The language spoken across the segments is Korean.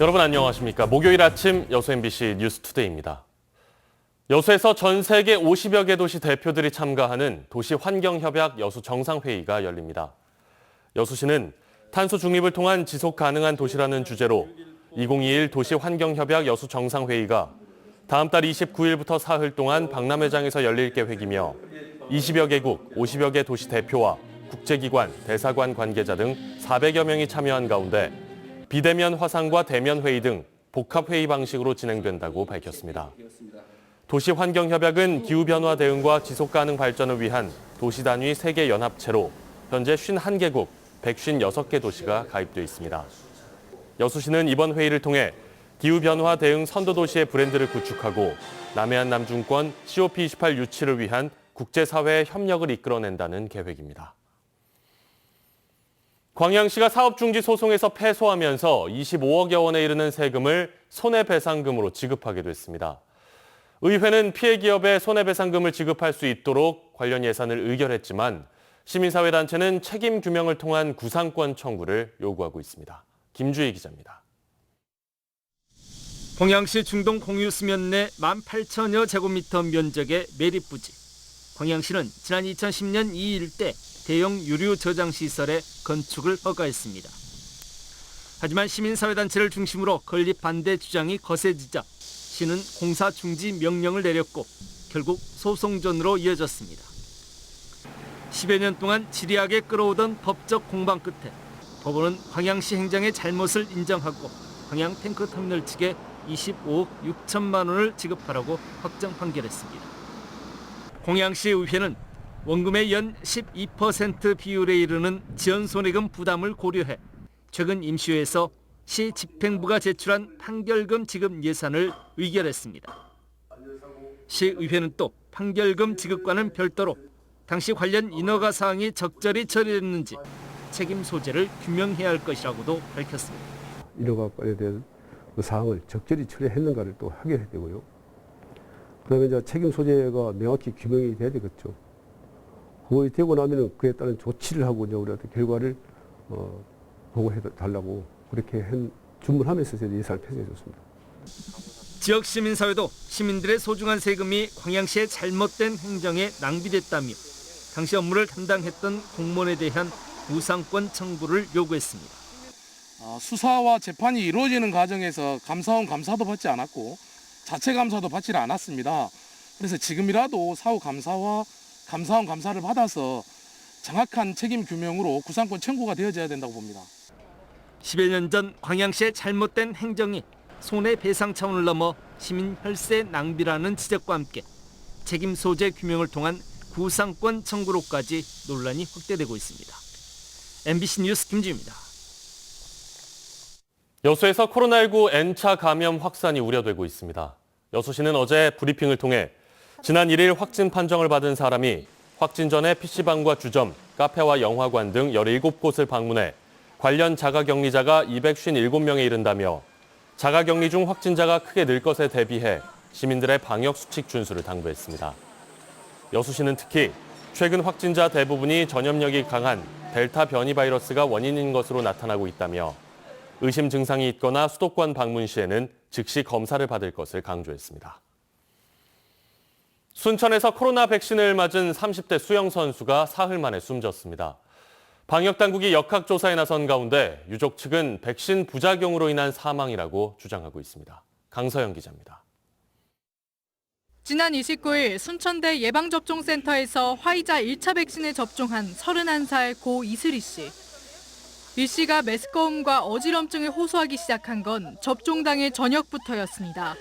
여러분 안녕하십니까. 목요일 아침 여수 MBC 뉴스투데이입니다. 여수에서 전 세계 50여 개 도시 대표들이 참가하는 도시환경협약 여수 정상회의가 열립니다. 여수시는 탄소 중립을 통한 지속 가능한 도시라는 주제로 2021 도시환경협약 여수 정상회의가 다음 달 29일부터 사흘 동안 박람회장에서 열릴 계획이며 20여 개국, 50여 개 도시 대표와 국제기관, 대사관 관계자 등 400여 명이 참여한 가운데 비대면 화상과 대면 회의 등 복합회의 방식으로 진행된다고 밝혔습니다. 도시환경협약은 기후변화 대응과 지속가능 발전을 위한 도시 단위 세계 연합체로 현재 51개국, 156개 도시가 가입돼 있습니다. 여수시는 이번 회의를 통해 기후변화 대응 선도도시의 브랜드를 구축하고 남해안 남중권 COP28 유치를 위한 국제사회의 협력을 이끌어낸다는 계획입니다. 광양시가 사업중지 소송에서 패소하면서 25억여 원에 이르는 세금을 손해배상금으로 지급하게 됐습니다. 의회는 피해 기업에 손해배상금을 지급할 수 있도록 관련 예산을 의결했지만 시민사회단체는 책임 규명을 통한 구상권 청구를 요구하고 있습니다. 김주희 기자입니다. 광양시 중동 공유수면 내 18,000여 제곱미터 면적의 매립부지. 광양시는 지난 2010년 이 일대 대형 유류 저장 시설의 건축을 허가했습니다. 하지만 시민사회단체를 중심으로 건립 반대 주장이 거세지자 시는 공사 중지 명령을 내렸고 결국 소송전으로 이어졌습니다. 10여 년 동안 지리하게 끌어오던 법적 공방 끝에 법원은 광양시 행정의 잘못을 인정하고 광양 탱크터미널 측에 25억 6천만 원을 지급하라고 확정 판결했습니다. 광양시 의회는 원금의 연 12% 비율에 이르는 지연손해금 부담을 고려해 최근 임시회에서 시 집행부가 제출한 판결금 지급 예산을 의결했습니다. 시의회는 또 판결금 지급과는 별도로 당시 관련 인허가 사항이 적절히 처리됐는지 책임 소재를 규명해야 할 것이라고도 밝혔습니다. 인허가권에 대한 그 사항을 적절히 처리했는가를 또 확인해야 되고요. 그다음에 이제 책임 소재가 명확히 규명이 돼야 되겠죠. 그거 되고 나면은 그에 따른 조치를 하고 이제 우리한테 결과를 보고해 달라고 그렇게 주문하면서 예산을 편성해 줬습니다. 지역 시민사회도 시민들의 소중한 세금이 광양시의 잘못된 행정에 낭비됐다며 당시 업무를 담당했던 공무원에 대한 무상권 청구를 요구했습니다. 수사와 재판이 이루어지는 과정에서 감사원 감사도 받지 않았고 자체 감사도 받지 않았습니다. 그래서 지금이라도 사후 감사와 감사원 감사를 받아서 정확한 책임 규명으로 구상권 청구가 되어져야 된다고 봅니다. 10여 년 전 광양시의 잘못된 행정이 손해배상 차원을 넘어 시민 혈세 낭비라는 지적과 함께 책임 소재 규명을 통한 구상권 청구로까지 논란이 확대되고 있습니다. MBC 뉴스 김지우입니다. 여수에서 코로나19 N차 감염 확산이 우려되고 있습니다. 여수시는 어제 브리핑을 통해 지난 1일 확진 판정을 받은 사람이 확진 전에 PC방과 주점, 카페와 영화관 등 17곳을 방문해 관련 자가격리자가 257명에 이른다며 자가격리 중 확진자가 크게 늘 것에 대비해 시민들의 방역수칙 준수를 당부했습니다. 여수시는 특히 최근 확진자 대부분이 전염력이 강한 델타 변이 바이러스가 원인인 것으로 나타나고 있다며 의심 증상이 있거나 수도권 방문 시에는 즉시 검사를 받을 것을 강조했습니다. 순천에서 코로나 백신을 맞은 30대 수영 선수가 사흘 만에 숨졌습니다. 방역당국이 역학조사에 나선 가운데 유족 측은 백신 부작용으로 인한 사망이라고 주장하고 있습니다. 강서영 기자입니다. 지난 29일 순천대 예방접종센터에서 화이자 1차 백신을 접종한 31살 고 이슬희 씨. 이 씨가 메스꺼움과 어지럼증을 호소하기 시작한 건 접종 당일 저녁부터였습니다.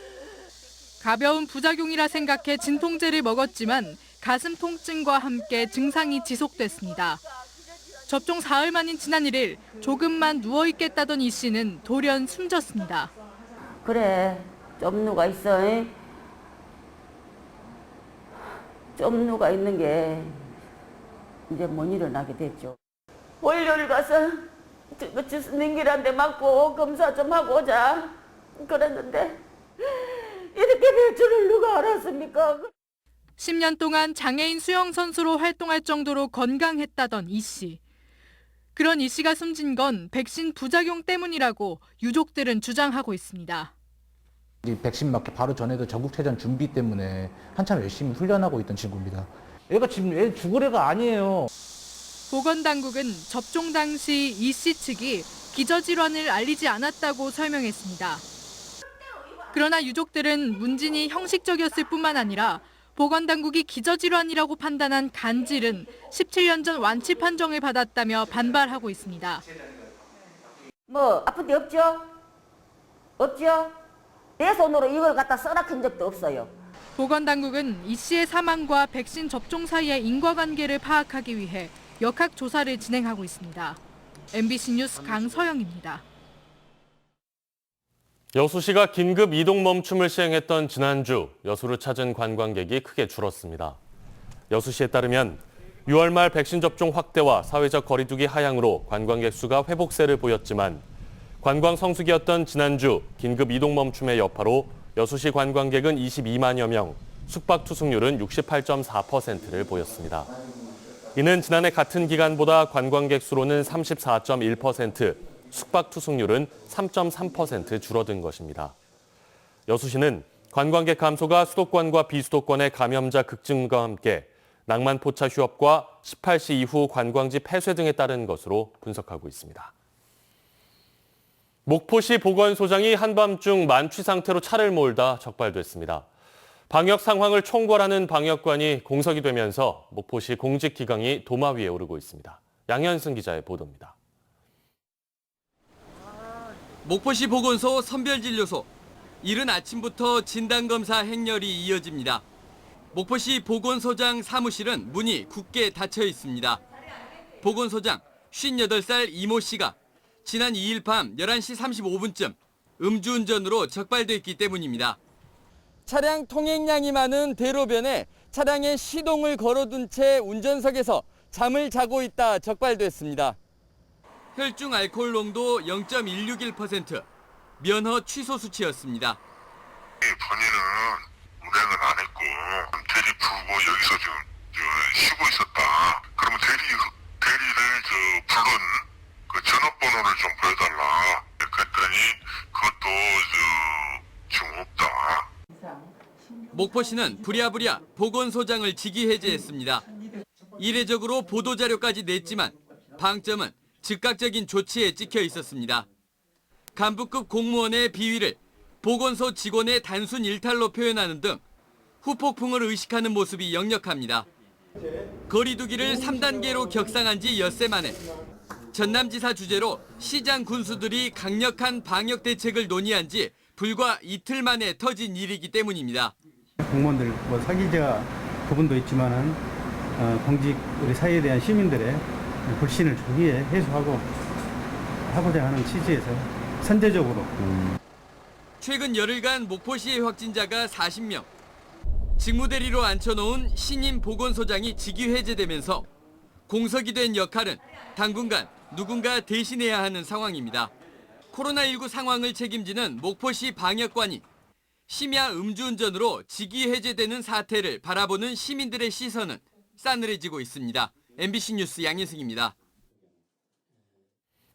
가벼운 부작용이라 생각해 진통제를 먹었지만 가슴 통증과 함께 증상이 지속됐습니다. 접종 사흘 만인 지난 1일 조금만 누워있겠다던 이 씨는 돌연 숨졌습니다. 그래, 좀 누가 있어. 좀 누가 있는 게 이제 못 일어나게 됐죠. 월요일 가서 능기란데 맞고 검사 좀 하고 오자 그랬는데 이렇게 될 줄을 누가 알았습니까? 10년 동안 장애인 수영 선수로 활동할 정도로 건강했다던 이 씨. 그런 이 씨가 숨진 건 백신 부작용 때문이라고 유족들은 주장하고 있습니다. 이 백신 맞기 바로 전에도 전국체전 준비 때문에 한참 열심히 훈련하고 있던 친구입니다. 얘가 지금 애 죽을 애가 아니에요. 보건당국은 접종 당시 이 씨 측이 기저질환을 알리지 않았다고 설명했습니다. 그러나 유족들은 문진이 형식적이었을 뿐만 아니라 보건당국이 기저질환이라고 판단한 간질은 17년 전 완치 판정을 받았다며 반발하고 있습니다. 뭐 아픈 데 없죠? 없죠? 내 손으로 이걸 갖다 써락한 적도 없어요. 보건당국은 이 씨의 사망과 백신 접종 사이의 인과관계를 파악하기 위해 역학조사를 진행하고 있습니다. MBC 뉴스 강서영입니다. 여수시가 긴급 이동 멈춤을 시행했던 지난주 여수를 찾은 관광객이 크게 줄었습니다. 여수시에 따르면 6월 말 백신 접종 확대와 사회적 거리 두기 하향으로 관광객 수가 회복세를 보였지만 관광 성수기였던 지난주 긴급 이동 멈춤의 여파로 여수시 관광객은 22만여 명, 숙박 투숙률은 68.4%를 보였습니다. 이는 지난해 같은 기간보다 관광객 수로는 34.1%, 숙박 투숙률은 3.3% 줄어든 것입니다. 여수시는 관광객 감소가 수도권과 비수도권의 감염자 급증과 함께 낭만포차 휴업과 18시 이후 관광지 폐쇄 등에 따른 것으로 분석하고 있습니다. 목포시 보건소장이 한밤중 만취 상태로 차를 몰다 적발됐습니다. 방역 상황을 총괄하는 방역관이 공석이 되면서 목포시 공직 기강이 도마 위에 오르고 있습니다. 양현승 기자의 보도입니다. 목포시 보건소 선별진료소. 이른 아침부터 진단검사 행렬이 이어집니다. 목포시 보건소장 사무실은 문이 굳게 닫혀 있습니다. 보건소장 58살 이모 씨가 지난 2일 밤 11시 35분쯤 음주운전으로 적발됐기 때문입니다. 차량 통행량이 많은 대로변에 차량에 시동을 걸어둔 채 운전석에서 잠을 자고 있다 적발됐습니다. 혈중 알코올 농도 0.161%, 면허 취소 수치였습니다. 본인은 운행을 안 했고 대리 부르고 여기서 지금 쉬고 있었다. 그러면 대리를 부른 그 전화번호를 좀 보여달라. 그랬더니 그것도 지금 없다. 목포시는 부랴부랴 보건소장을 직위 해제했습니다. 이례적으로 보도자료까지 냈지만 방점은 즉각적인 조치에 찍혀 있었습니다. 간부급 공무원의 비위를 보건소 직원의 단순 일탈로 표현하는 등 후폭풍을 의식하는 모습이 역력합니다. 거리 두기를 3단계로 격상한 지 엿새 만에 전남지사 주재로 시장 군수들이 강력한 방역 대책을 논의한 지 불과 이틀 만에 터진 일이기 때문입니다. 공무원들 사기자 부분도 있지만은 공직 우리 사회에 대한 시민들의 불신을 조기에 해소하고 하고자 하는 취지에서 선제적으로. 최근 열흘간 목포시의 확진자가 40명. 직무대리로 앉혀놓은 신임 보건소장이 직위 해제되면서 공석이 된 역할은 당분간 누군가 대신해야 하는 상황입니다. 코로나19 상황을 책임지는 목포시 방역관이 심야 음주운전으로 직위 해제되는 사태를 바라보는 시민들의 시선은 싸늘해지고 있습니다. MBC 뉴스 양인승입니다.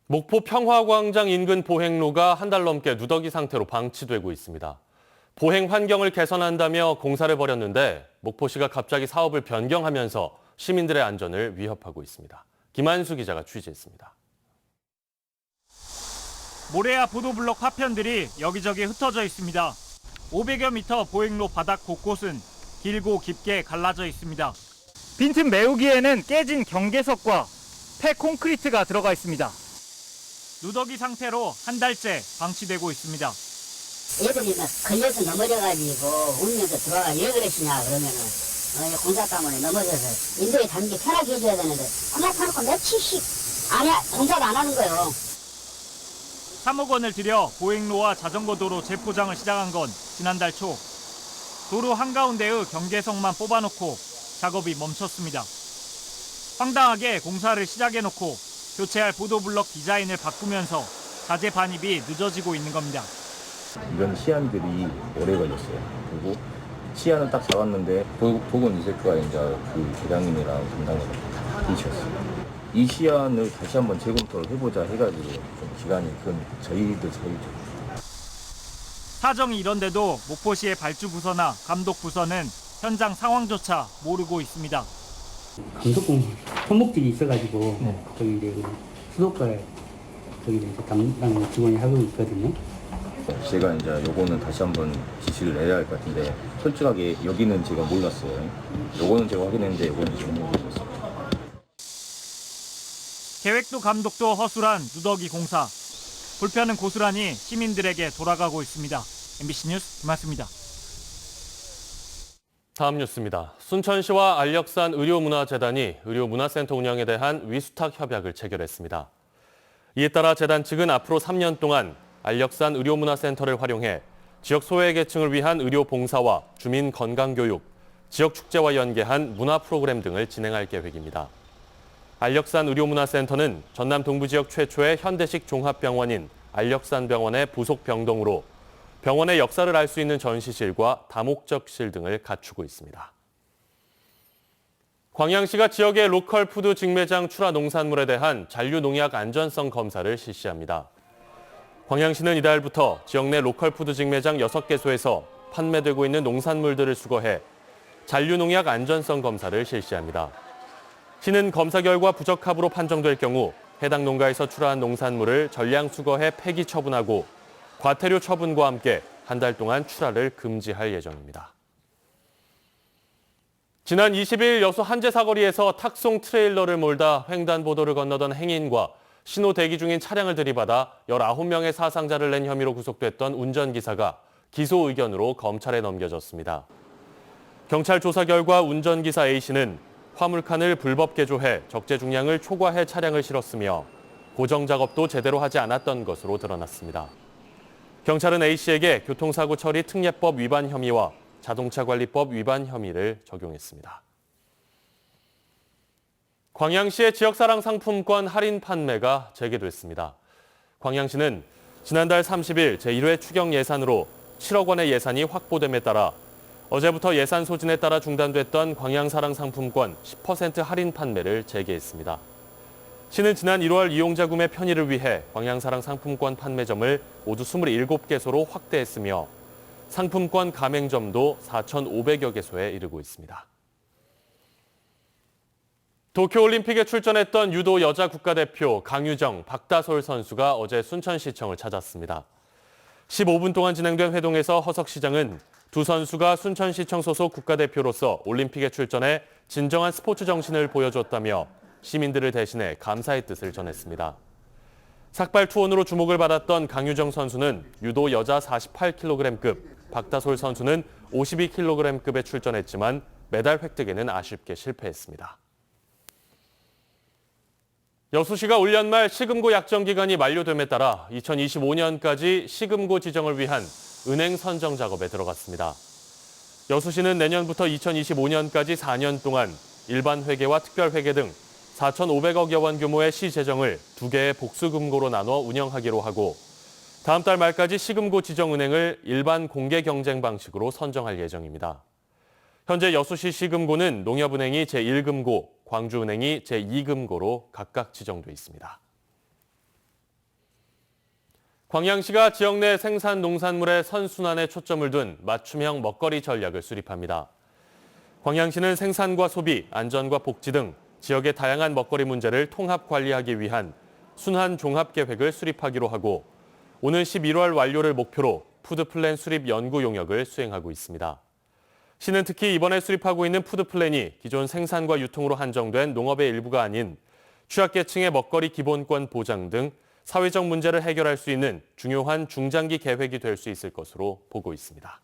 목포 평화광장 인근 보행로가 한 달 넘게 누더기 상태로 방치되고 있습니다. 보행 환경을 개선한다며 공사를 벌였는데 목포시가 갑자기 사업을 변경하면서 시민들의 안전을 위협하고 있습니다. 김한수 기자가 취재했습니다. 모래야 보도블럭 파편들이 여기저기 흩어져 있습니다. 500여 미터 보행로 바닥 곳곳은 길고 깊게 갈라져 있습니다. 빈틈 메우기에는 깨진 경계석과 폐 콘크리트가 들어가 있습니다. 누더기 상태로 한 달째 방치되고 있습니다. 애들이 걸려서 넘어져가지고 울면서 들어가 왜 그러시냐 그러면은 공사 때문에 넘어져서 인도에 다니기 편하게 해줘야 되는데 그냥 사놓고 며칠씩 공사를 안 하는 거예요. 3억 원을 들여 보행로와 자전거 도로 재포장을 시작한 건 지난달 초. 도로 한가운데의 경계석만 뽑아놓고 작업이 멈췄습니다. 황당하게 공사를 시작해놓고 교체할 보도블럭 디자인을 바꾸면서 자재 반입이 늦어지고 있는 겁니다. 이런 시안들이 오래 걸렸어요. 그리고 시안은 딱 잡았는데 보건 이색과 이제 그 계장님이랑 담당자가 뒤졌어요. 이 시안을 다시 한번 재검토를 해보자 해가지고 좀 기간이 큰 저희도 차이죠. 사정이 이런데도 목포시의 발주부서나 감독부서는 현장 상황조차 모르고 있습니다. 감독공 손목질이 있어가지고 저기 이제 수도과 저기 이제 담당 직원이 하고 있거든요. 제가 이제 요거는 다시 한번 지시를 내야 할 것 같은데 솔직하게 여기는 제가 몰랐어요. 요거는 제가 확인했는데 요거는 제가 몰랐어요. 계획도 감독도 허술한 누더기 공사. 불편은 고스란히 시민들에게 돌아가고 있습니다. MBC 뉴스 김하수입니다. 다음 뉴스입니다. 순천시와 안력산 의료문화재단이 의료문화센터 운영에 대한 위수탁 협약을 체결했습니다. 이에 따라 재단 측은 앞으로 3년 동안 안력산 의료문화센터를 활용해 지역 소외계층을 위한 의료 봉사와 주민 건강교육, 지역 축제와 연계한 문화 프로그램 등을 진행할 계획입니다. 안력산 의료문화센터는 전남 동부 지역 최초의 현대식 종합병원인 안력산병원의 부속 병동으로 병원의 역사를 알 수 있는 전시실과 다목적실 등을 갖추고 있습니다. 광양시가 지역의 로컬 푸드 직매장 출하 농산물에 대한 잔류 농약 안전성 검사를 실시합니다. 광양시는 이달부터 지역 내 로컬 푸드 직매장 6개소에서 판매되고 있는 농산물들을 수거해 잔류 농약 안전성 검사를 실시합니다. 시는 검사 결과 부적합으로 판정될 경우 해당 농가에서 출하한 농산물을 전량 수거해 폐기 처분하고 과태료 처분과 함께 한 달 동안 출하를 금지할 예정입니다. 지난 20일 여수 한제 사거리에서 탁송 트레일러를 몰다 횡단보도를 건너던 행인과 신호 대기 중인 차량을 들이받아 19명의 사상자를 낸 혐의로 구속됐던 운전기사가 기소 의견으로 검찰에 넘겨졌습니다. 경찰 조사 결과 운전기사 A씨는 화물칸을 불법 개조해 적재 중량을 초과해 차량을 실었으며 고정 작업도 제대로 하지 않았던 것으로 드러났습니다. 경찰은 A씨에게 교통사고 처리 특례법 위반 혐의와 자동차관리법 위반 혐의를 적용했습니다. 광양시의 지역사랑 상품권 할인 판매가 재개됐습니다. 광양시는 지난달 30일 제1회 추경 예산으로 7억 원의 예산이 확보됨에 따라 어제부터 예산 소진에 따라 중단됐던 광양사랑 상품권 10% 할인 판매를 재개했습니다. 시는 지난 1월 이용자 구매 편의를 위해 광양사랑 상품권 판매점을 모두 27개소로 확대했으며 상품권 가맹점도 4,500여 개소에 이르고 있습니다. 도쿄올림픽에 출전했던 유도 여자 국가대표 강유정, 박다솔 선수가 어제 순천시청을 찾았습니다. 15분 동안 진행된 회동에서 허석 시장은 두 선수가 순천시청 소속 국가대표로서 올림픽에 출전해 진정한 스포츠 정신을 보여줬다며 시민들을 대신해 감사의 뜻을 전했습니다. 삭발 투혼으로 주목을 받았던 강유정 선수는 유도 여자 48kg급, 박다솔 선수는 52kg급에 출전했지만 메달 획득에는 아쉽게 실패했습니다. 여수시가 올 연말 시금고 약정 기간이 만료됨에 따라 2025년까지 시금고 지정을 위한 은행 선정 작업에 들어갔습니다. 여수시는 내년부터 2025년까지 4년 동안 일반 회계와 특별 회계 등 4,500억여 원 규모의 시 재정을 2개의 복수금고로 나눠 운영하기로 하고 다음 달 말까지 시금고 지정은행을 일반 공개 경쟁 방식으로 선정할 예정입니다. 현재 여수시 시금고는 농협은행이 제1금고, 광주은행이 제2금고로 각각 지정돼 있습니다. 광양시가 지역 내 생산 농산물의 선순환에 초점을 둔 맞춤형 먹거리 전략을 수립합니다. 광양시는 생산과 소비, 안전과 복지 등 지역의 다양한 먹거리 문제를 통합 관리하기 위한 순환 종합 계획을 수립하기로 하고 오는 11월 완료를 목표로 푸드플랜 수립 연구 용역을 수행하고 있습니다. 시는 특히 이번에 수립하고 있는 푸드플랜이 기존 생산과 유통으로 한정된 농업의 일부가 아닌 취약계층의 먹거리 기본권 보장 등 사회적 문제를 해결할 수 있는 중요한 중장기 계획이 될 수 있을 것으로 보고 있습니다.